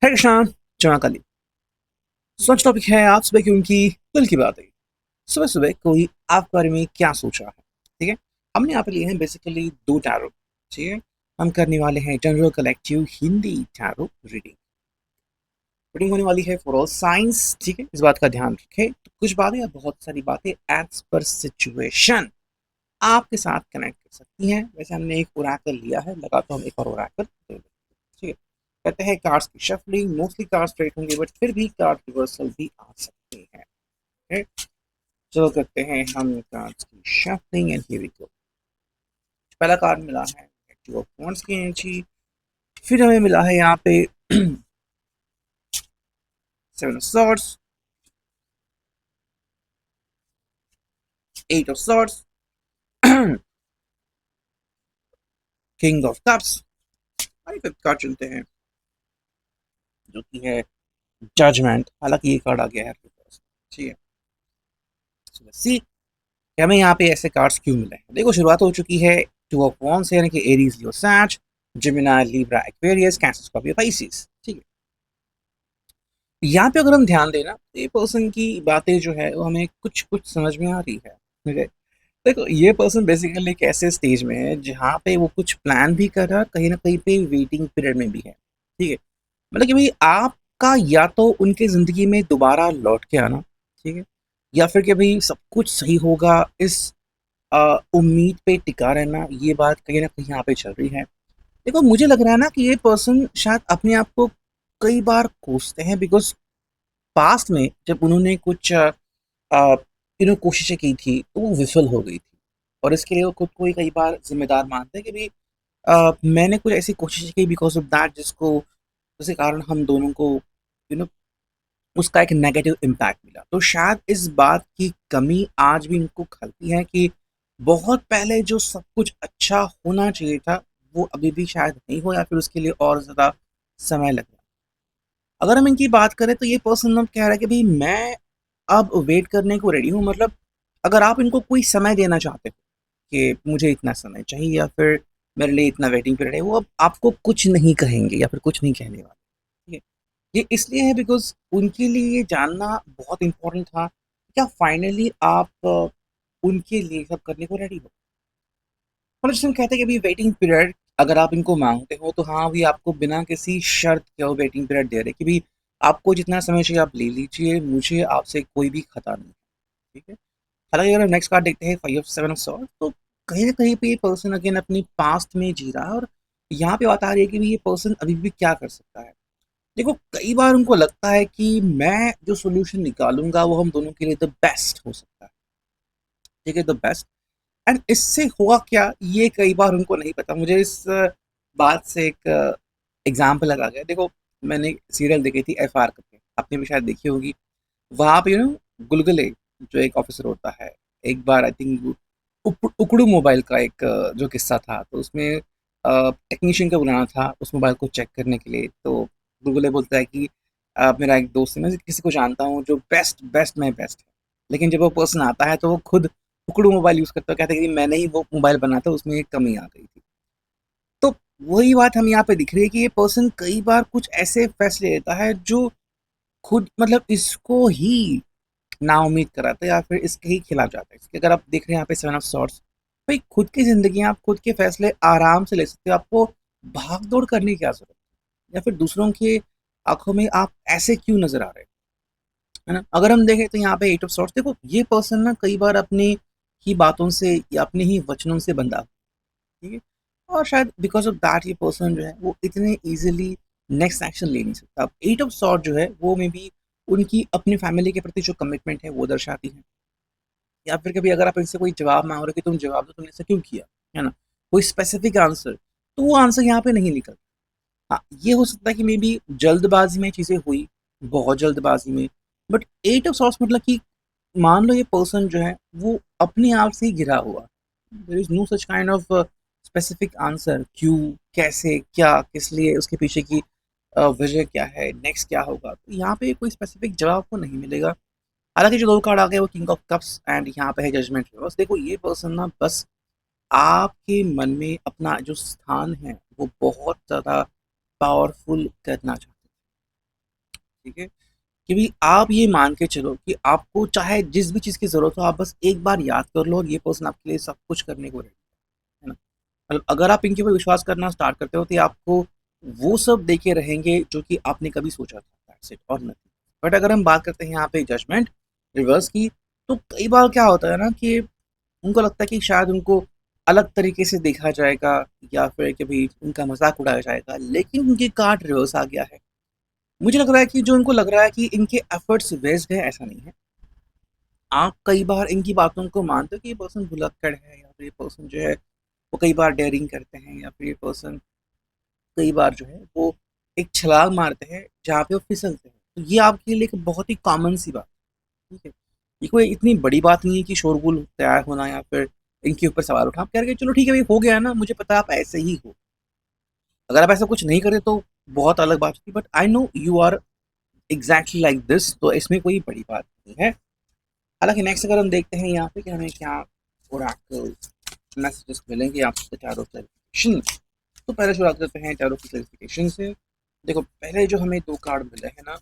है कृष्णा चनाकाली। आज टॉपिक है आप सुबह की उनकी दिल की बात है। सुबह सुबह कोई आपके बारे में क्या सोच रहा है। ठीक है, हमने यहाँ पे लिए हैं बेसिकली दो टैरो। ठीक है, हम करने वाले हैं general collective Hindi tarot reading. Reading होने वाली है फॉर ऑल साइंस। ठीक है, इस बात का ध्यान रखें। तो कुछ बातें या बहुत सारी बातें एज पर सिचुएशन आपके साथ कनेक्ट कर सकती हैं। वैसे हमने एक ओरेकल लिया है, लगाता हूँ एक और ओरेकल। ठीक है, कहते हैं कार्ड्स की शफलिंग, मोस्टली कार्ड्स स्ट्रेट होंगे बट फिर भी कार्ड रिवर्सल भी आ सकते हैं। ओके, चलो करते हैं हम कार्ड्स की shuffling and here we go. पहला कार्ड मिला है टू ऑफ वांड्स की एनर्जी। फिर हमें मिला है यहाँ पे seven of swords, eight of swords, king of cups. और फिफ्थ कार्ड चुनते हैं जो कि है जजमेंट। हालांकि ये कार्ड आ गया है आपके पास। ठीक है, सी कि हमें यहाँ पे ऐसे कार्ड्स क्यों मिले हैं। देखो, शुरुआत हो चुकी है टू ऑफ वांड्स यानी कि एरीज, लियो, सैज, Gemini, Libra, Aquarius, Cancer, Scorpio, Pisces. ठीक है, यहाँ पे अगर हम ध्यान देना तो ये पर्सन की बातें जो है वो हमें कुछ कुछ समझ में आ रही है। ठीक है, देखो ये पर्सन बेसिकली एक ऐसे स्टेज में है जहाँ पे वो कुछ प्लान भी कर रहा है, कहीं ना कहीं पे वेटिंग पीरियड में भी है। ठीक है, मतलब कि भाई आपका या तो उनके जिंदगी में दोबारा लौट के आना, ठीक है, या फिर कि भाई सब कुछ सही होगा, इस उम्मीद पे टिका रहना। ये बात कहीं ना कहीं यहाँ पे चल रही है। देखो, मुझे लग रहा है ना कि ये पर्सन शायद अपने आप को कई बार कोसते हैं, बिकॉज पास्ट में जब उन्होंने कुछ कोशिशें की थी तो वो विफल हो गई थी। और इसके लिए वो खुद को ही कई बार जिम्मेदार मानते हैं कि भाई मैंने कुछ ऐसी कोशिश की बिकॉज ऑफ दैट जिसको जिसके कारण हम दोनों को यू नो उसका एक नेगेटिव इम्पैक्ट मिला। तो शायद इस बात की कमी आज भी इनको खलती है कि बहुत पहले जो सब कुछ अच्छा होना चाहिए था वो अभी भी शायद नहीं हो, या फिर उसके लिए और ज़्यादा समय लग रहा है। अगर हम इनकी बात करें तो ये पर्सन अब कह रहा है कि भाई मैं अब वेट करने को रेडी हूँ। मतलब अगर आप इनको कोई समय देना चाहते हो कि मुझे इतना समय चाहिए या फिर मेरे लिए इतना वेटिंग पीरियड है, वो अब आपको कुछ नहीं कहेंगे या फिर कुछ नहीं कहने वाले। ठीक है, ये इसलिए है बिकॉज उनके लिए ये जानना बहुत इंपॉर्टेंट था, क्या फाइनली आप उनके लिए सब करने को रेडी हो। मतलब जैसे हम कहते हैं कि अभी वेटिंग पीरियड अगर आप इनको मांगते हो तो हाँ, अभी आपको बिना किसी शर्त के वो वेटिंग पीरियड दे रहे कि भाई आपको जितना समय चाहिए आप ले लीजिए, मुझे आपसे कोई भी खतरा नहीं। ठीक है, हालांकि अगर हम नेक्स्ट कार्ड देखते हैं five of seven of sword, तो कहीं ना कहीं पे ये पर्सन अगेन अपनी पास्ट में जी रहा है। और यहाँ पे बात आ रही है कि भाई ये पर्सन अभी भी क्या कर सकता है। देखो, कई बार उनको लगता है कि मैं जो सोल्यूशन निकालूंगा वो हम दोनों के लिए द बेस्ट हो सकता है। ठीक है, द बेस्ट। एंड इससे हुआ क्या ये कई बार उनको नहीं पता। मुझे इस बात से एक एग्जाम्पल लगा गया। देखो, मैंने सीरियल देखी थी एफ आर करके, आपने भी शायद देखी होगी। वहाँ पे गुलगुले जो एक ऑफिसर होता है, एक बार आई थिंक उकड़ू मोबाइल का एक जो किस्सा था, तो उसमें टेक्नीशियन को बुलाना था उस मोबाइल को चेक करने के लिए। तो गुलगुले बोलता है कि मेरा एक दोस्त है, मैं किसी को जानता हूँ जो बेस्ट बेस्ट में बेस्ट है। लेकिन जब वो पर्सन आता है तो वो खुद उकड़ू मोबाइल यूज़ करता है, कहता है कि मैंने ही वो मोबाइल बना था, उसमें एक कमी आ गई थी। तो वही बात हमें यहाँ पे दिख रही है कि ये पर्सन कई बार कुछ ऐसे फैसले लेता है जो खुद मतलब इसको ही नाउम्मीद कराता है या फिर इसके ही खिलाफ जाता है। इसके अगर आप देख रहे हैं यहाँ पे सेवन ऑफ सॉर्ड्स, भाई खुद की ज़िंदगी आप खुद के फैसले आराम से ले सकते हो। आपको भाग-दौड़ करने की क्या ज़रूरत है? या फिर दूसरों की आँखों में आप ऐसे क्यों नज़र आ रहे हैं? है ना? अगर हम देखें तो यहाँ पे एट ऑफ सॉर्ड्स, देखो ये पर्सन ना कई बार अपनी ही बातों से या अपने ही वचनों से बंधा हुआ है। ठीक है? और शायद बिकॉज़ ऑफ दैट ये पर्सन जो है वो इतने ईज़िली नेक्स्ट एक्शन ले नहीं सकता। अब एट ऑफ सॉर्ड जो है वो मे बी उनकी अपनी फैमिली के प्रति जो कमिटमेंट है वो दर्शाती है। या फिर कभी अगर आप इनसे कोई जवाब माँग रहे हो कि तुम जवाब दो, तुमने ऐसा क्यों किया? है ना? कोई स्पेसिफिक आंसर, तो वो आंसर यहाँ पे नहीं निकल। हाँ, ये हो सकता है कि मे बी जल्दबाजी में चीज़ें हुई, बहुत जल्दबाजी में। बट एट ऑफ सॉर्ड्स मतलब कि मान लो ये पर्सन जो है वो अपने आप से ही घिरा हुआ। There is no such kind of specific answer, क्यों, कैसे, क्या, किस लिए, उसके पीछे की वजह क्या है, नेक्स्ट क्या होगा? तो यहाँ पे कोई स्पेसिफिक जवाब आपको नहीं मिलेगा। हालाँकि जो 2 कार्ड आ गए वो किंग ऑफ कप्स एंड यहाँ पे है जजमेंट रिवर्स। देखो, ये पर्सन ना बस आपके मन में अपना जो स्थान है वो बहुत ज़्यादा पावरफुल करना चाहते हैं। ठीक है, कि भी आप ये मान के चलो कि आपको चाहे जिस भी चीज़ की ज़रूरत हो, आप बस एक बार याद कर लो और ये पर्सन आपके लिए सब कुछ करने को रेडी है ना। मतलब अगर आप इनके ऊपर विश्वास करना स्टार्ट करते हो तो ये आपको वो सब देके रहेंगे जो कि आपने कभी सोचा था, दैट्स इट और नथिंग। बट अगर हम बात करते हैं यहाँ पे जजमेंट रिवर्स की, तो कई बार क्या होता है ना कि उनको लगता है कि शायद उनको अलग तरीके से देखा जाएगा या फिर कभी उनका मजाक उड़ाया जाएगा, लेकिन उनकी कार्ड रिवर्स आ गया है। मुझे लग रहा है कि जो उनको लग रहा है कि इनके एफर्ट्स वेस्ट है, ऐसा नहीं है। आप कई बार इनकी बातों को मानते हो कि ये पर्सन भुलक्कड़ है या फिर ये पर्सन जो है वो कई बार डेयरिंग करते हैं या फिर ये पर्सन कई बार जो है वो एक छलांग मारते हैं जहाँ पे वो फिसलते हैं। तो ये आपके लिए एक बहुत ही कॉमन सी बात है, ठीक है। ये कोई इतनी बड़ी बात नहीं है कि शोरगुल तैयार होना या फिर इनके ऊपर सवाल उठा। आप कह रहे हैं चलो ठीक है भाई, हो गया ना, मुझे पता है आप ऐसे ही हो। अगर आप ऐसा कुछ नहीं करते तो बहुत अलग बात थी, but I know you are exactly like this, तो इसमें कोई बड़ी बात नहीं है। हालांकि नेक्स्ट अगर हम देखते हैं यहाँ पे कि हमें क्या ओरेकल मैसेजेस मिलेंगे आपसे चारों क्लैरिफिकेशन। तो पहले शुरुआत करते हैं चारों की क्लैरिफिकेशन से। देखो पहले जो हमें दो कार्ड मिले हैं ना,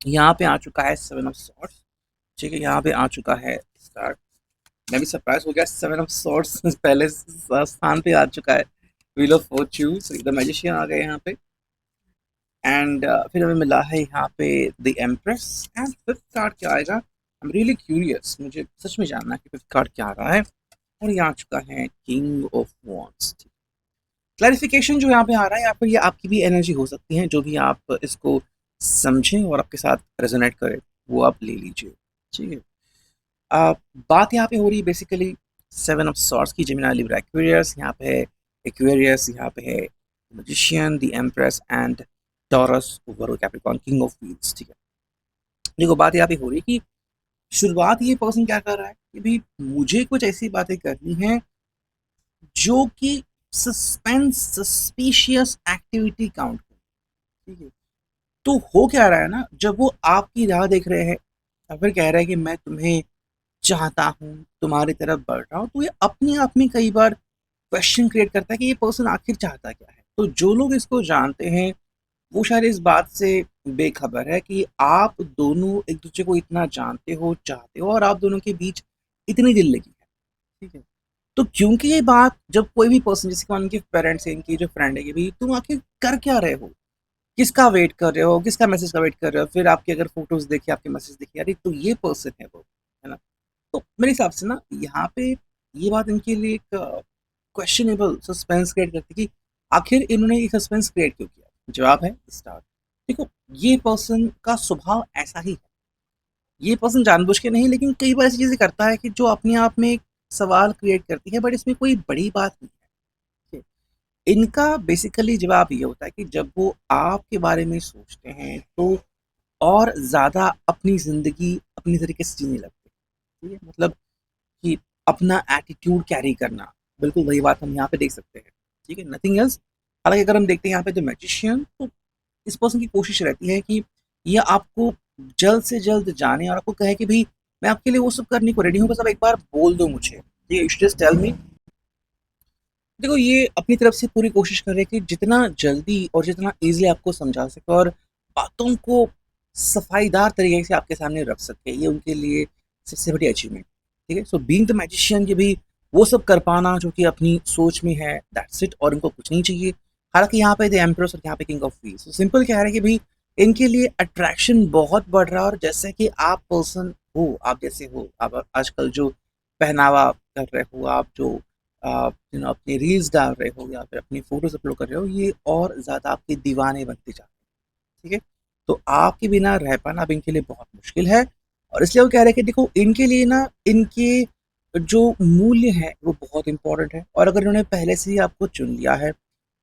यहाँ पे आ चुका है सेवन ऑफ सॉर्ड्स, ठीक है। यहाँ पे आ चुका है स्टार। मैं भी सरप्राइज हो गया, सेवन ऑफ सॉर्ड्स पहले स्थान पे आ चुका है। Wheel of fortune, the magician आ गए यहाँ पे। एंड फिर हमें मिला है यहाँ पे the empress. And fifth card क्या आएगा, आई एम रियली क्यूरियस, मुझे सच में जानना है कि फिफ्थ कार्ड क्या आ रहा है। और ये आ चुका है किंग ऑफ वॉन्ड्स। क्लैरिफिकेशन जो यहाँ पे आ रहा है, यहाँ पर ये आपकी भी एनर्जी हो सकती है, जो भी आप इसको समझें और आपके साथ रेजोनेट करे वो आप ले लीजिए, ठीक है। आ, बात यहाँ पे हो रही है बेसिकली सेवन ऑफ सॉर्ड्स की, जेमिनी लिब्रा एक्वेरियस यहाँ पे है, एक्वेरियस यहाँ पे है, magician, the empress and taurus over Capricorn, king of wheels, ठीक है। देखो बात यहाँ पे हो रही है कि शुरुआत ये पर्सन क्या कर रहा है कि भाई मुझे कुछ ऐसी बातें करनी है जो कि सस्पेंस सस्पिशियस एक्टिविटी काउंट करे, ठीक है। तो हो क्या रहा है ना, जब वो आपकी राह देख रहे हैं या फिर कह रहा है कि मैं तुम्हें चाहता हूँ, तुम्हारी तरफ बढ़ रहा हूँ, तो ये अपने आप में कई बार क्वेश्चन क्रिएट करता है कि ये पर्सन आखिर चाहता क्या है। तो जो लोग इसको जानते हैं वो शायद इस बात से बेखबर है कि आप दोनों एक दूसरे को इतना जानते हो, चाहते हो और आप दोनों के बीच इतनी दिल लगी है, ठीक है। तो क्योंकि ये बात जब कोई भी पर्सन, जैसे कि इनके पेरेंट्स हैं, इनकी जो फ्रेंड है कि भाई तुम आखिर कर क्या रहे हो, किसका वेट कर रहे हो, किसका मैसेज का वेट कर रहे हो, फिर आपके अगर फोटोज देखे, आपके मैसेज देखे, अरे तो ये पर्सन है वो, है ना। तो मेरे हिसाब से ना यहाँ पे ये बात इनके लिए एक क्वेश्चनेबल सस्पेंस क्रिएट करती है कि आखिर इन्होंने ये सस्पेंस क्रिएट क्यों किया। जवाब है स्टार। देखो ये पर्सन का स्वभाव ऐसा ही है, ये पर्सन जानबूझ के नहीं, लेकिन कई बार ऐसी चीजें करता है कि जो अपने आप में एक सवाल क्रिएट करती है, बट इसमें कोई बड़ी बात नहीं है। इनका बेसिकली जवाब ये होता है कि जब वो आपके बारे में सोचते हैं तो और ज़्यादा अपनी ज़िंदगी अपनी तरीके से जीने लगते हैं, ठीक है। मतलब कि अपना एटीट्यूड कैरी करना, बिल्कुल वही बात हम यहाँ पे देख सकते हैं, ठीक है, नथिंग एल्स। हालांकि अगर हम देखते हैं यहाँ पे द मैजिशियन, तो इस पर्सन की कोशिश रहती है कि ये आपको जल्द से जल्द जाने और आपको कहे कि भाई मैं आपके लिए वो सब करने को रेडी हूँ, बस अब एक बार बोल दो मुझे, ये जस्ट टेल मी। देखो ये अपनी तरफ से पूरी कोशिश कर रहे हैं कि जितना जल्दी और जितना ईजिली आपको समझा सके और बातों को सफाईदार तरीके से आपके सामने रख सके, ये उनके लिए सबसे बड़ी अचीवमेंट, ठीक है। सो बीइंग द मैजिशियन, ये भी वो सब कर पाना जो कि अपनी सोच में है, दैट्स इट, और इनको कुछ नहीं चाहिए। हालांकि यहाँ पे द एम्प्रेस और यहाँ पे किंग ऑफ व्हील्स, तो सिंपल कह रहे हैं कि भाई इनके लिए अट्रैक्शन बहुत बढ़ रहा है, और जैसे कि आप पर्सन हो, आप जैसे हो, आप आजकल जो पहनावा कर रहे हो, आप जो आप अपनी रील्स डाल रहे हो या फिर अपनी फोटोज अपलोड कर रहे हो, ये और ज़्यादा आपके दीवाने बनते जा रहे हैं, ठीक है। तो आपके बिना रह पाना अब इनके लिए बहुत मुश्किल है, और इसलिए वो कह रहे हैं कि देखो इनके लिए ना इनके जो मूल्य है वो बहुत इंपॉर्टेंट है, और अगर इन्होंने पहले से ही आपको चुन लिया है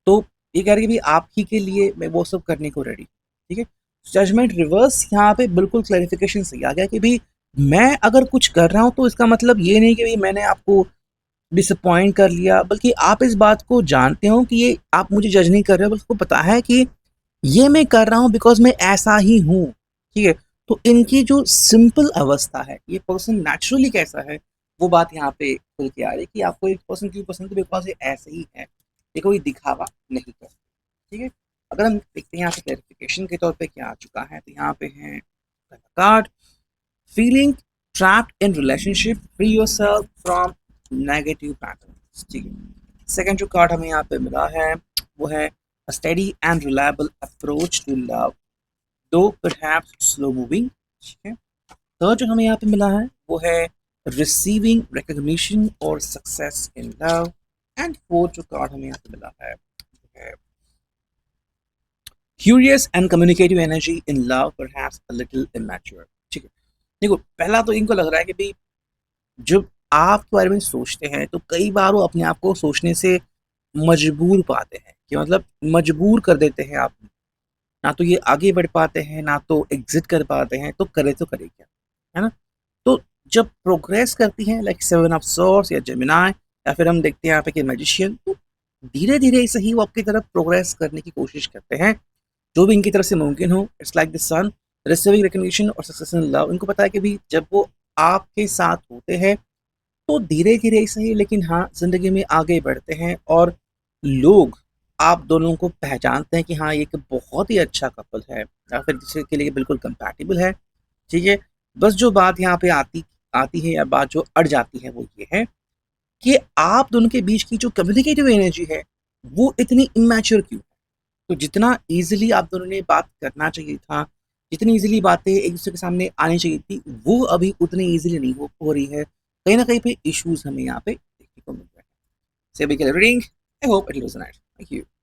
तो ये कह रहे हैं कि भाई आप ही के लिए मैं वो सब करने को रेडी, ठीक है। जजमेंट रिवर्स यहाँ पे बिल्कुल क्लैरिफिकेशन सही आ गया कि भाई मैं अगर कुछ कर रहा हूँ तो इसका मतलब ये नहीं कि भाई मैंने आपको डिसअपॉइंट कर लिया, बल्कि आप इस बात को जानते हो कि ये आप मुझे जज नहीं कर रहे हो, बल्कि आपको पता है कि ये मैं कर रहा हूँ बिकॉज मैं ऐसा ही हूँ, ठीक है। तो इनकी जो सिंपल अवस्था है, ये पर्सन नेचुरली कैसा है, वो बात यहाँ पे खुल के आ रही है कि आपको एक पर्सन क्यों पसंद है, बिकॉज ये ऐसे ही है, ये कोई दिखावा नहीं करता, ठीक है। अगर हम देखते हैं यहाँ पे क्लैरिफिकेशन के तौर पे क्या आ चुका है, तो यहाँ पे है card feeling trapped in relationship, free yourself from negative patterns. ठीक है, सेकंड जो कार्ड हमें यहाँ पे मिला है वो है a steady and reliable approach to love, though perhaps slow moving। ठीक है, थर्ड जो हमें यहाँ पे मिला है वो है receiving recognition or success in love, and fourth जो कार्ड हमें यहाँ पे मिला है curious and communicative energy in love, perhaps a little immature। ठीक है, देखो पहला तो इनको लग रहा है कि भाई जब आप के बारे में सोचते हैं तो कई बार वो अपने आप को सोचने से मजबूर पाते हैं, कि मतलब मजबूर कर देते हैं आप, ना तो ये आगे बढ़ पाते हैं ना तो एग्जिट कर पाते हैं, तो करे क्या, है ना। तो जब प्रोग्रेस करती हैं लाइक सेवन ऑफ सॉर्ड्स या जेमिनाई, या फिर हम देखते हैं यहाँ पे कि मैजिशियन, तो धीरे धीरे सही वो आपकी तरफ प्रोग्रेस करने की कोशिश करते हैं, जो भी इनकी तरफ से मुमकिन हो। It's like the sun receiving recognition और सक्सेस इन लव। इनको पता है कि भी जब वो आपके साथ होते हैं तो धीरे धीरे सही लेकिन हाँ जिंदगी में आगे बढ़ते हैं, और लोग आप दोनों को पहचानते हैं कि हाँ ये एक बहुत ही अच्छा कपल है, या फिर किसी के लिए बिल्कुल कंपैटिबल है। ठीक है, बस जो बात यहाँ पे आती आती है या बात जो अड़ जाती है वो ये है कि आप दोनों के बीच की जो कम्युनिकेटिव एनर्जी है वो इतनी इमेच्योर क्यों। तो जितना इजीली आप दोनों ने बात करना चाहिए था, जितनी इजीली बातें एक दूसरे के सामने आनी चाहिए थी, वो अभी उतनी इजीली नहीं हो रही है। कहीं ना कहीं पे इश्यूज हमें यहाँ पे देखने को मिल रहे हैं। से reading, I hope it was nice. Thank you.